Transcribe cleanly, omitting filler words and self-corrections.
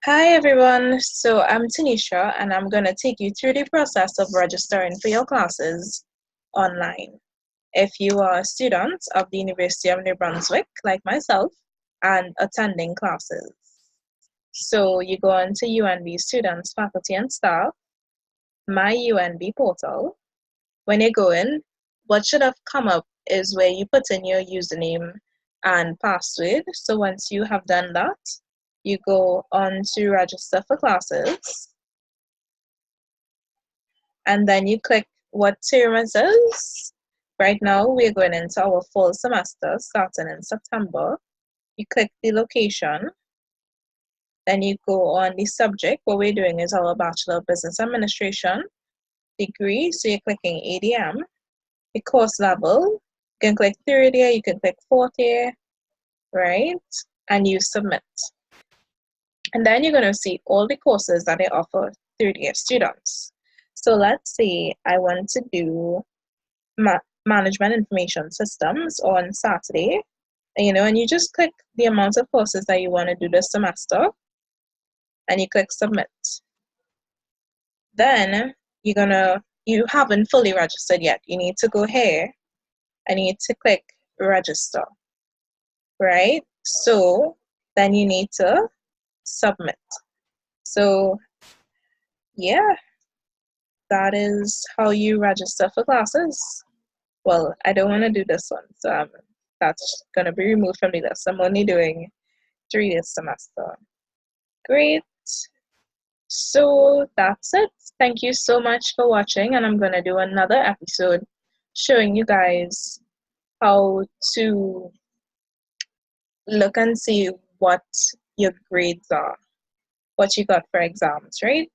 Hi everyone, so I'm Tanisha and I'm going to take you through the process of registering for your classes online. If you are a student of the University of New Brunswick, like myself, and attending classes. So you go into UNB Students, Faculty and Staff, My UNB portal. When you go in, what should have come up is where you put in your username and password. So once you have done that, you go on to register for classes and then you click what term it is. Right now we're going into our fall semester starting in September. You click the location, then you go on the subject. What we're doing is our Bachelor of Business Administration degree, so you're clicking ADM. The course level, you can click third year, you can click fourth year, right? And you submit. And then you're going to see all the courses that they offer third year students. So let's say I want to do management information systems on Saturday, and you just click the amount of courses that you want to do this semester and you click submit. Then you haven't fully registered yet. You need to go here and you need to click register, right? So then you need to submit. So yeah, that is how you register for classes. Well, I don't want to do this one, so that's going to be removed from the list. I'm only doing 3 this semester. Great. So that's it. Thank you so much for watching, and I'm going to do another episode showing you guys how to look and see what your grades are, what you got for exams, right?